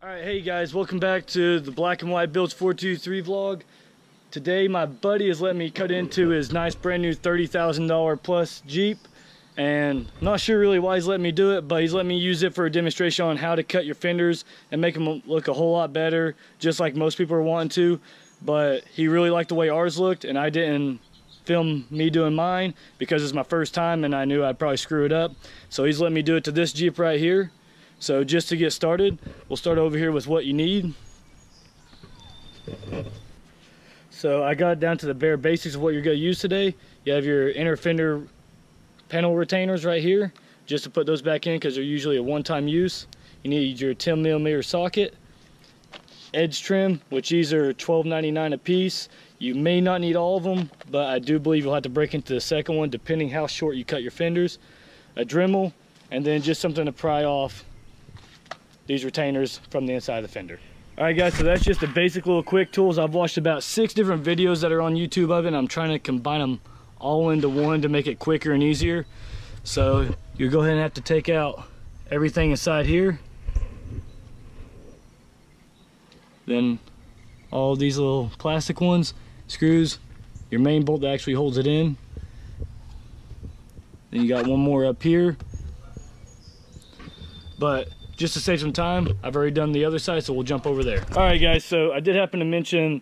Alright, hey guys, welcome back to the Black and White Builds 423 vlog. Today my buddy has let me cut into his nice brand new $30,000 plus Jeep, and I'm not sure really why he's letting me do it, but he's letting me use it for a demonstration on how to cut your fenders and make them look a whole lot better, just like most people are wanting to. But he really liked the way ours looked, and I didn't film me doing mine because it's my first time and I knew I'd probably screw it up. So he's letting me do it to this Jeep right here. So just to get started, we'll start over here with what you need. So I got down to the bare basics of what you're going to use today. You have your inner fender panel retainers right here, just to put those back in because they're usually a one-time use. You need your 10mm socket, edge trim, which these are $12.99 a piece. You may not need all of them, but I do believe you'll have to break into the second one depending how short you cut your fenders. A Dremel, and then just something to pry off these retainers from the inside of the fender. Alright guys, so that's just the basic little quick tools. I've watched about 6 different videos that are on YouTube of it, and I'm trying to combine them all into one to make it quicker and easier. So you'll go ahead and have to take out everything inside here. Then all these little plastic ones, screws, your main bolt that actually holds it in. Then you got one more up here. But just to save some time, I've already done the other side, so we'll jump over there. All right guys, so I did happen to mention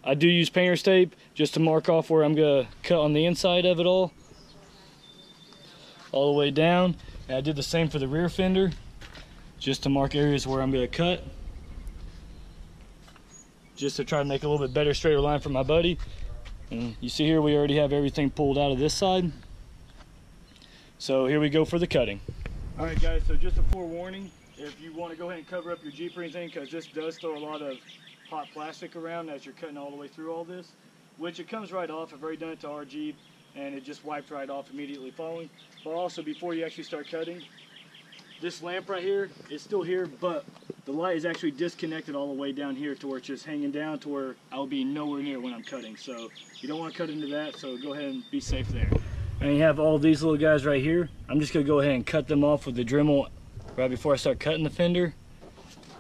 I do use painter's tape just to mark off where I'm gonna cut on the inside of it all the way down. And I did the same for the rear fender, just to mark areas where I'm gonna cut, just to try to make a little bit better straighter line for my buddy. And you see here we already have everything pulled out of this side. So here we go for the cutting. All right guys, so just a forewarning, if you want to go ahead and cover up your Jeep or anything, because this does throw a lot of hot plastic around as you're cutting all the way through all this, which it comes right off. I've already done it to our Jeep and it just wiped right off immediately following. But also, before you actually start cutting, this lamp right here is still here, but the light is actually disconnected all the way down here to where it's just hanging down to where I'll be nowhere near when I'm cutting. So you don't want to cut into that, so go ahead and be safe there. And you have all these little guys right here. I'm just gonna go ahead and cut them off with the Dremel right before I start cutting the fender,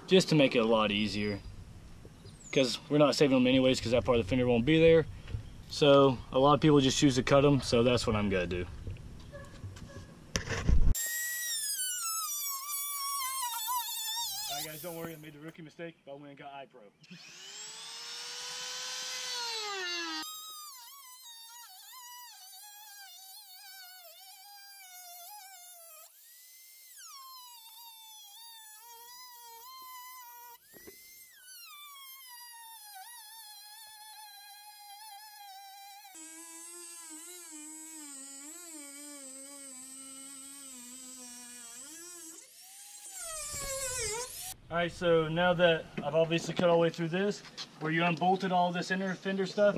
just to make it a lot easier, because we're not saving them anyways because that part of the fender won't be there. So a lot of people just choose to cut them, so that's what I'm gonna do. Alright guys, don't worry, I made the rookie mistake, but I went and got iPro. Alright, so now that I've obviously cut all the way through this, where you unbolted all this inner fender stuff,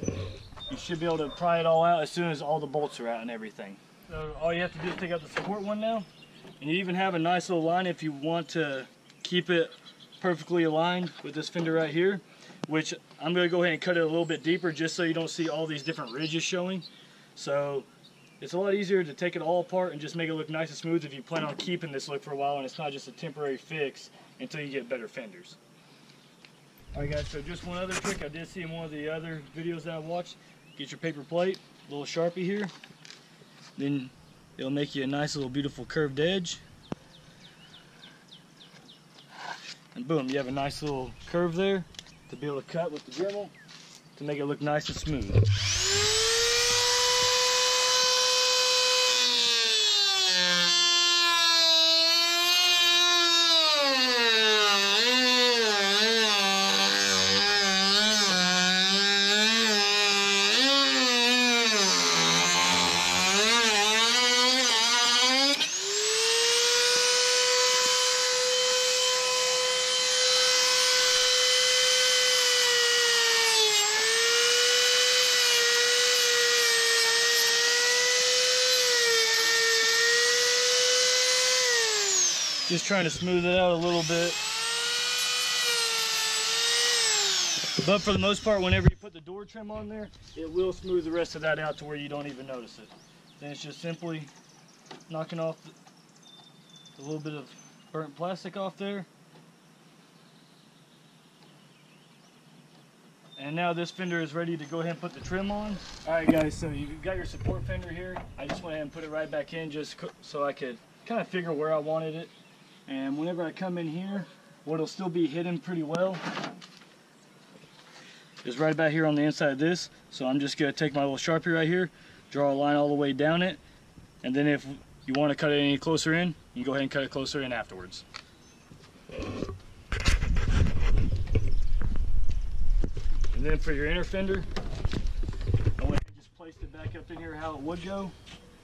you should be able to pry it all out as soon as all the bolts are out and everything. So all you have to do is take out the support one now, and you even have a nice little line if you want to keep it perfectly aligned with this fender right here, which I'm going to go ahead and cut it a little bit deeper just so you don't see all these different ridges showing. So it's a lot easier to take it all apart and just make it look nice and smooth if you plan on keeping this look for a while and it's not just a temporary fix until you get better fenders. Alright guys, so just one other trick I did see in one of the other videos that I watched. Get your paper plate, a little Sharpie here, then it'll make you a nice little beautiful curved edge. And boom, you have a nice little curve there to be able to cut with the Dremel to make it look nice and smooth. Just trying to smooth it out a little bit. But for the most part, whenever you put the door trim on there, it will smooth the rest of that out to where you don't even notice it. Then it's just simply knocking off a little bit of burnt plastic off there. And now this fender is ready to go ahead and put the trim on. All right guys, so you've got your support fender here. I just went ahead and put it right back in just so I could kind of figure where I wanted it. And whenever I come in here, what'll still be hidden pretty well is right about here on the inside of this. So I'm just gonna take my little Sharpie right here, draw a line all the way down it, and then if you want to cut it any closer in, you can go ahead and cut it closer in afterwards. And then for your inner fender, I went and just placed it back up in here how it would go.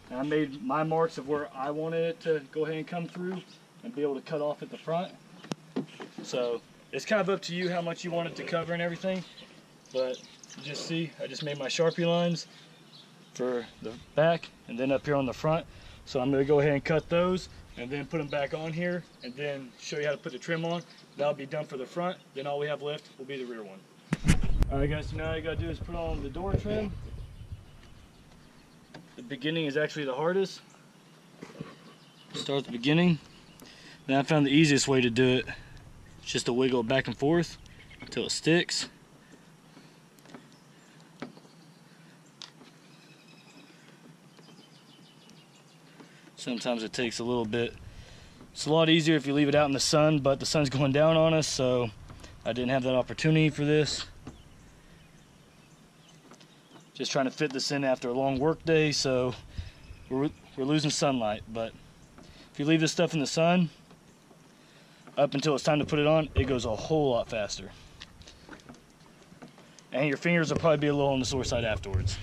And I made my marks of where I wanted it to go ahead and come through and be able to cut off at the front. So it's kind of up to you how much you want it to cover and everything. But you just see, I just made my Sharpie lines for the back and then up here on the front. So I'm going to go ahead and cut those and then put them back on here and then show you how to put the trim on. That'll be done for the front. Then all we have left will be the rear one. Alright guys, so now all you gotta do is put on the door trim. The beginning is actually the hardest. Start at the beginning. Then I found the easiest way to do it. It's just to wiggle it back and forth until it sticks. Sometimes it takes a little bit. It's a lot easier if you leave it out in the sun, but the sun's going down on us, so I didn't have that opportunity for this. Just trying to fit this in after a long work day, so we're losing sunlight. But if you leave this stuff in the sun up until it's time to put it on, it goes a whole lot faster. And your fingers will probably be a little on the sore side afterwards.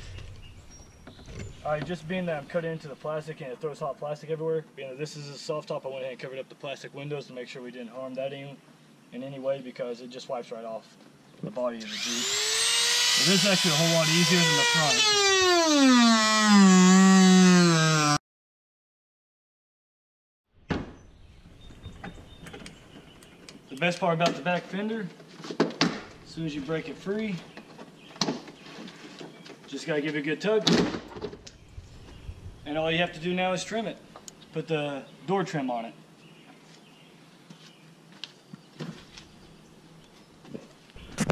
Alright, just being that I'm cut into the plastic and it throws hot plastic everywhere, being that this is a soft top, I went ahead and covered up the plastic windows to make sure we didn't harm that in any way, because it just wipes right off the body of the Jeep. But this is actually a whole lot easier than the front. The best part about the back fender, as soon as you break it free, just gotta give it a good tug. And all you have to do now is trim it. Put the door trim on it.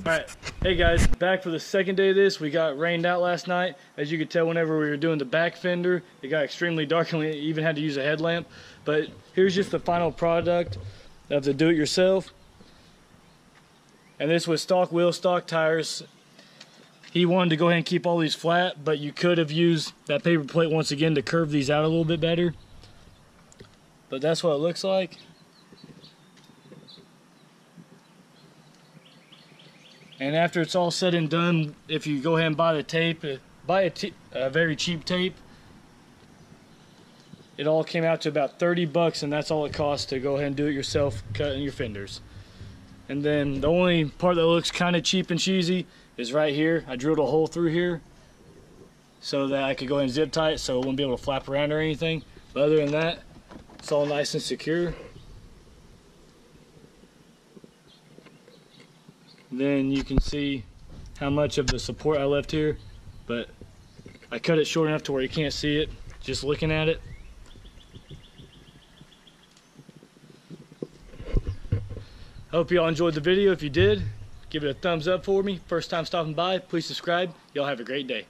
Alright, hey guys, back for the second day of this. We got rained out last night. As you could tell, whenever we were doing the back fender, it got extremely dark and we even had to use a headlamp. But here's just the final product of the do-it-yourself. And this was stock wheels, stock tires. He wanted to go ahead and keep all these flat, but you could have used that paper plate once again to curve these out a little bit better. But that's what it looks like. And after it's all said and done, if you go ahead and buy the tape, buy a very cheap tape, it all came out to about 30 bucks, and that's all it costs to go ahead and do it yourself, cutting your fenders. And then the only part that looks kind of cheap and cheesy is right here. I drilled a hole through here so that I could go ahead and zip tie it so it wouldn't be able to flap around or anything. But other than that, it's all nice and secure. Then you can see how much of the support I left here, but I cut it short enough to where you can't see it just looking at it. Hope y'all enjoyed the video. If you did, give it a thumbs up for me. First time stopping by, please subscribe. Y'all have a great day.